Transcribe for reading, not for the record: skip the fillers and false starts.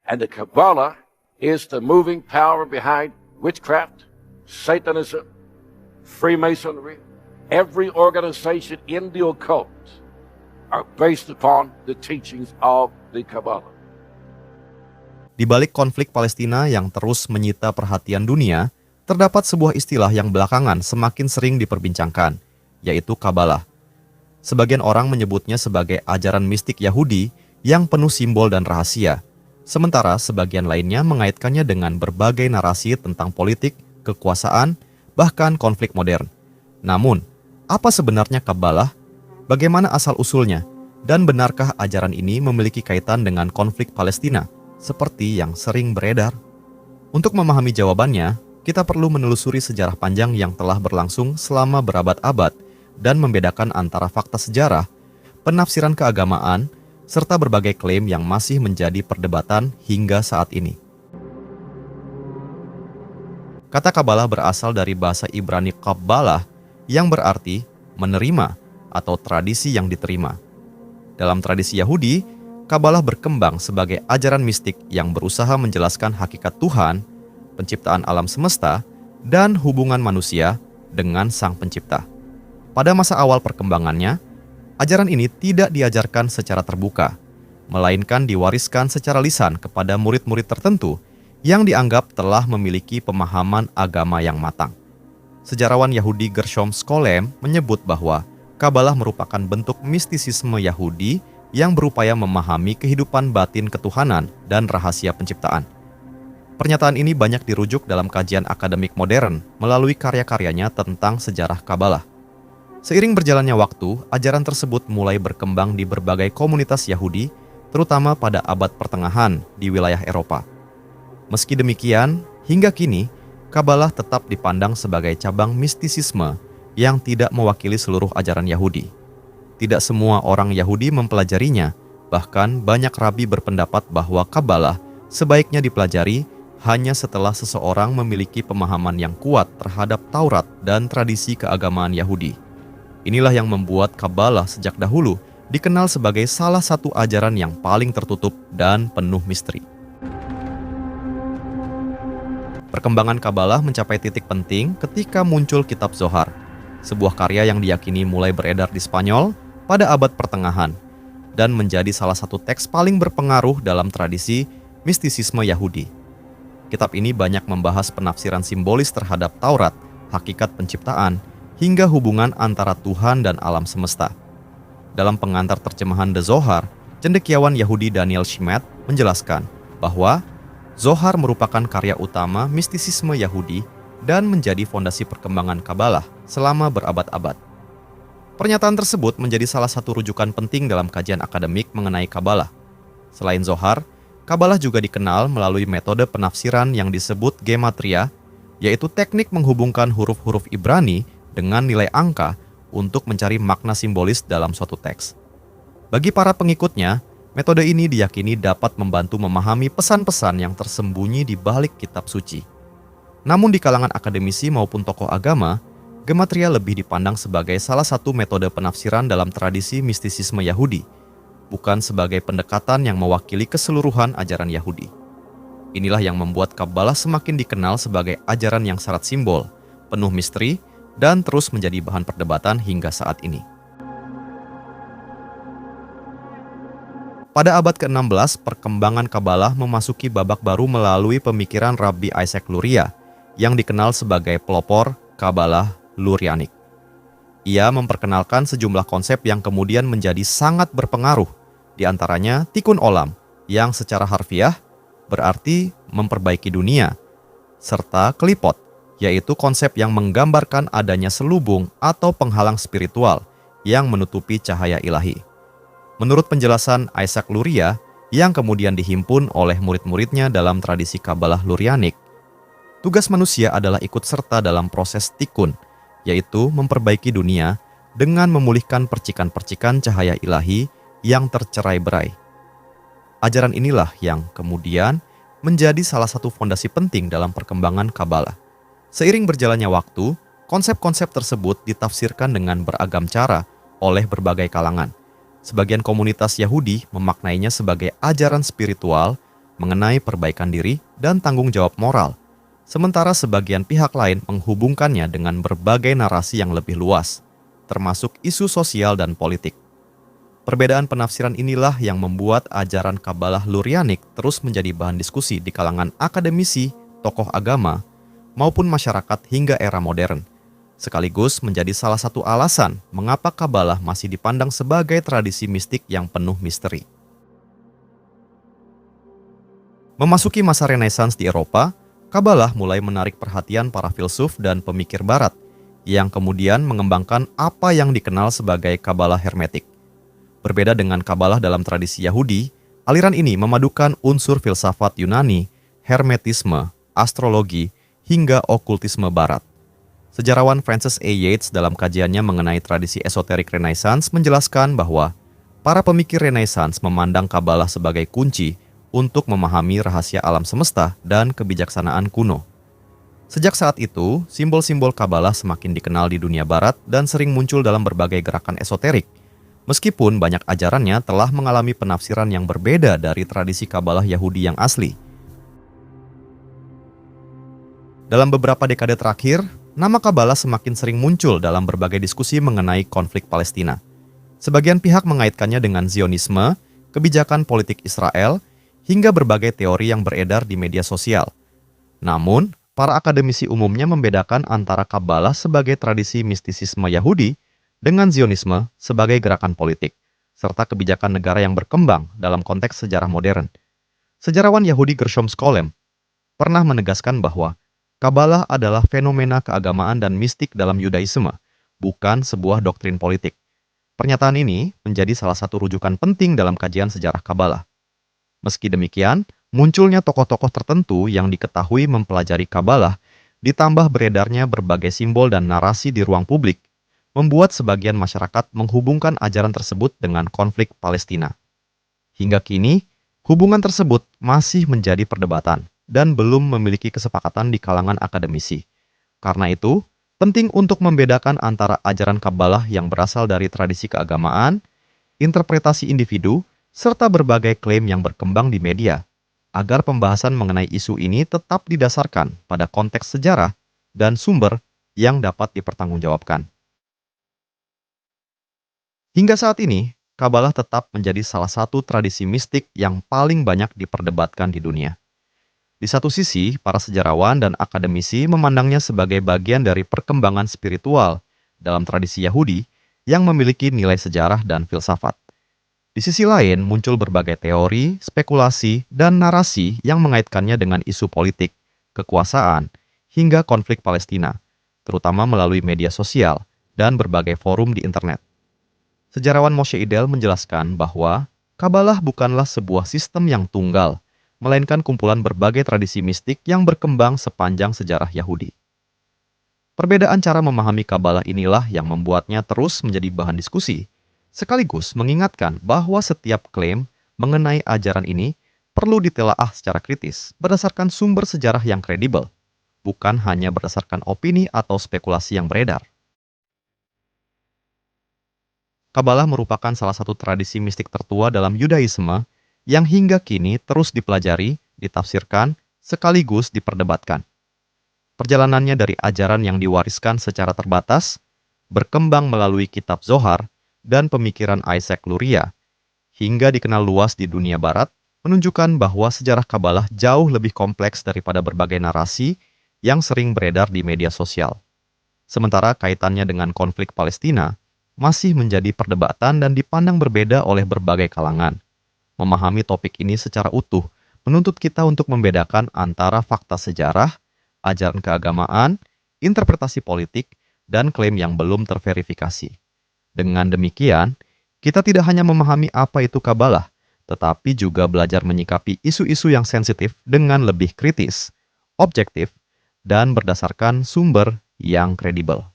And the Kabbalah is the moving power behind witchcraft, Satanism, Freemasonry. Every organization in the occult are based upon the teachings of the Kabbalah. Di balik konflik Palestina yang terus menyita perhatian dunia, terdapat sebuah istilah yang belakangan semakin sering diperbincangkan, yaitu Kabbalah. Sebagian orang menyebutnya sebagai ajaran mistik Yahudi yang penuh simbol dan rahasia, sementara sebagian lainnya mengaitkannya dengan berbagai narasi tentang politik, kekuasaan, bahkan konflik modern. Namun, apa sebenarnya Kabbalah? Bagaimana asal-usulnya? Dan benarkah ajaran ini memiliki kaitan dengan konflik Palestina, seperti yang sering beredar? Untuk memahami jawabannya, kita perlu menelusuri sejarah panjang yang telah berlangsung selama berabad-abad dan membedakan antara fakta sejarah, penafsiran keagamaan, serta berbagai klaim yang masih menjadi perdebatan hingga saat ini. Kata Kabbalah berasal dari bahasa Ibrani Kabbalah yang berarti menerima atau tradisi yang diterima. Dalam tradisi Yahudi, Kabbalah berkembang sebagai ajaran mistik yang berusaha menjelaskan hakikat Tuhan, penciptaan alam semesta, dan hubungan manusia dengan Sang Pencipta. Pada masa awal perkembangannya, ajaran ini tidak diajarkan secara terbuka, melainkan diwariskan secara lisan kepada murid-murid tertentu yang dianggap telah memiliki pemahaman agama yang matang. Sejarawan Yahudi Gershom Scholem menyebut bahwa Kabbalah merupakan bentuk mistisisme Yahudi yang berupaya memahami kehidupan batin ketuhanan dan rahasia penciptaan. Pernyataan ini banyak dirujuk dalam kajian akademik modern melalui karya-karyanya tentang sejarah Kabbalah. Seiring berjalannya waktu, ajaran tersebut mulai berkembang di berbagai komunitas Yahudi, terutama pada abad pertengahan di wilayah Eropa. Meski demikian, hingga kini, Kabbalah tetap dipandang sebagai cabang mistisisme yang tidak mewakili seluruh ajaran Yahudi. Tidak semua orang Yahudi mempelajarinya, bahkan banyak rabi berpendapat bahwa Kabbalah sebaiknya dipelajari hanya setelah seseorang memiliki pemahaman yang kuat terhadap Taurat dan tradisi keagamaan Yahudi. Inilah yang membuat Kabbalah sejak dahulu dikenal sebagai salah satu ajaran yang paling tertutup dan penuh misteri. Perkembangan Kabbalah mencapai titik penting ketika muncul Kitab Zohar, sebuah karya yang diyakini mulai beredar di Spanyol pada abad pertengahan dan menjadi salah satu teks paling berpengaruh dalam tradisi mistisisme Yahudi. Kitab ini banyak membahas penafsiran simbolis terhadap Taurat, hakikat penciptaan, hingga hubungan antara Tuhan dan alam semesta. Dalam pengantar terjemahan The Zohar, cendekiawan Yahudi Daniel Schmidt menjelaskan bahwa Zohar merupakan karya utama mistisisme Yahudi dan menjadi fondasi perkembangan Kabbalah selama berabad-abad. Pernyataan tersebut menjadi salah satu rujukan penting dalam kajian akademik mengenai Kabbalah. Selain Zohar, Kabbalah juga dikenal melalui metode penafsiran yang disebut gematria, yaitu teknik menghubungkan huruf-huruf Ibrani dengan nilai angka untuk mencari makna simbolis dalam suatu teks. Bagi para pengikutnya, metode ini diyakini dapat membantu memahami pesan-pesan yang tersembunyi di balik kitab suci. Namun di kalangan akademisi maupun tokoh agama, gematria lebih dipandang sebagai salah satu metode penafsiran dalam tradisi mistisisme Yahudi, bukan sebagai pendekatan yang mewakili keseluruhan ajaran Yahudi. Inilah yang membuat Kabbalah semakin dikenal sebagai ajaran yang syarat simbol, penuh misteri, dan terus menjadi bahan perdebatan hingga saat ini. Pada abad ke-16, perkembangan Kabbalah memasuki babak baru melalui pemikiran Rabbi Isaac Luria, yang dikenal sebagai pelopor Kabbalah Lurianik. Ia memperkenalkan sejumlah konsep yang kemudian menjadi sangat berpengaruh, di antaranya tikkun olam, yang secara harfiah berarti memperbaiki dunia, serta klipot, yaitu konsep yang menggambarkan adanya selubung atau penghalang spiritual yang menutupi cahaya ilahi. Menurut penjelasan Isaac Luria, yang kemudian dihimpun oleh murid-muridnya dalam tradisi Kabbalah Lurianik, tugas manusia adalah ikut serta dalam proses tikkun, yaitu memperbaiki dunia dengan memulihkan percikan-percikan cahaya ilahi yang tercerai-berai. Ajaran inilah yang kemudian menjadi salah satu fondasi penting dalam perkembangan Kabbalah. Seiring berjalannya waktu, konsep-konsep tersebut ditafsirkan dengan beragam cara oleh berbagai kalangan. Sebagian komunitas Yahudi memaknainya sebagai ajaran spiritual, mengenai perbaikan diri dan tanggung jawab moral, sementara sebagian pihak lain menghubungkannya dengan berbagai narasi yang lebih luas, termasuk isu sosial dan politik. Perbedaan penafsiran inilah yang membuat ajaran Kabalah Lurianik terus menjadi bahan diskusi di kalangan akademisi, tokoh agama, maupun masyarakat hingga era modern, sekaligus menjadi salah satu alasan mengapa Kabalah masih dipandang sebagai tradisi mistik yang penuh misteri. Memasuki masa Renaissance di Eropa, Kabalah mulai menarik perhatian para filsuf dan pemikir barat, yang kemudian mengembangkan apa yang dikenal sebagai Kabalah Hermetik. Berbeda dengan Kabalah dalam tradisi Yahudi, aliran ini memadukan unsur filsafat Yunani, hermetisme, astrologi, hingga okultisme barat. Sejarawan Francis A. Yates dalam kajiannya mengenai tradisi esoterik Renaissance menjelaskan bahwa para pemikir Renaissance memandang Kabalah sebagai kunci untuk memahami rahasia alam semesta dan kebijaksanaan kuno. Sejak saat itu, simbol-simbol Kabalah semakin dikenal di dunia barat dan sering muncul dalam berbagai gerakan esoterik, meskipun banyak ajarannya telah mengalami penafsiran yang berbeda dari tradisi Kabalah Yahudi yang asli. Dalam beberapa dekade terakhir, nama Kabalah semakin sering muncul dalam berbagai diskusi mengenai konflik Palestina. Sebagian pihak mengaitkannya dengan Zionisme, kebijakan politik Israel, hingga berbagai teori yang beredar di media sosial. Namun, para akademisi umumnya membedakan antara Kabalah sebagai tradisi mistisisme Yahudi dengan Zionisme sebagai gerakan politik, serta kebijakan negara yang berkembang dalam konteks sejarah modern. Sejarawan Yahudi Gershom Scholem pernah menegaskan bahwa Kabalah adalah fenomena keagamaan dan mistik dalam Yudaisme, bukan sebuah doktrin politik. Pernyataan ini menjadi salah satu rujukan penting dalam kajian sejarah Kabalah. Meski demikian, munculnya tokoh-tokoh tertentu yang diketahui mempelajari Kabalah, ditambah beredarnya berbagai simbol dan narasi di ruang publik, membuat sebagian masyarakat menghubungkan ajaran tersebut dengan konflik Palestina. Hingga kini, hubungan tersebut masih menjadi perdebatan dan belum memiliki kesepakatan di kalangan akademisi. Karena itu, penting untuk membedakan antara ajaran Kabalah yang berasal dari tradisi keagamaan, interpretasi individu, serta berbagai klaim yang berkembang di media, agar pembahasan mengenai isu ini tetap didasarkan pada konteks sejarah dan sumber yang dapat dipertanggungjawabkan. Hingga saat ini, Kabalah tetap menjadi salah satu tradisi mistik yang paling banyak diperdebatkan di dunia. Di satu sisi, para sejarawan dan akademisi memandangnya sebagai bagian dari perkembangan spiritual dalam tradisi Yahudi yang memiliki nilai sejarah dan filsafat. Di sisi lain, muncul berbagai teori, spekulasi, dan narasi yang mengaitkannya dengan isu politik, kekuasaan, hingga konflik Palestina, terutama melalui media sosial dan berbagai forum di internet. Sejarawan Moshe Idel menjelaskan bahwa Kabalah bukanlah sebuah sistem yang tunggal, melainkan kumpulan berbagai tradisi mistik yang berkembang sepanjang sejarah Yahudi. Perbedaan cara memahami Kabalah inilah yang membuatnya terus menjadi bahan diskusi, sekaligus mengingatkan bahwa setiap klaim mengenai ajaran ini perlu ditelaah secara kritis berdasarkan sumber sejarah yang kredibel, bukan hanya berdasarkan opini atau spekulasi yang beredar. Kabalah merupakan salah satu tradisi mistik tertua dalam Yudaisme yang hingga kini terus dipelajari, ditafsirkan, sekaligus diperdebatkan. Perjalanannya dari ajaran yang diwariskan secara terbatas, berkembang melalui kitab Zohar dan pemikiran Isaac Luria, hingga dikenal luas di dunia barat, menunjukkan bahwa sejarah Kabalah jauh lebih kompleks daripada berbagai narasi yang sering beredar di media sosial. Sementara kaitannya dengan konflik Palestina masih menjadi perdebatan dan dipandang berbeda oleh berbagai kalangan. Memahami topik ini secara utuh menuntut kita untuk membedakan antara fakta sejarah, ajaran keagamaan, interpretasi politik, dan klaim yang belum terverifikasi. Dengan demikian, kita tidak hanya memahami apa itu Kabalah, tetapi juga belajar menyikapi isu-isu yang sensitif dengan lebih kritis, objektif, dan berdasarkan sumber yang kredibel.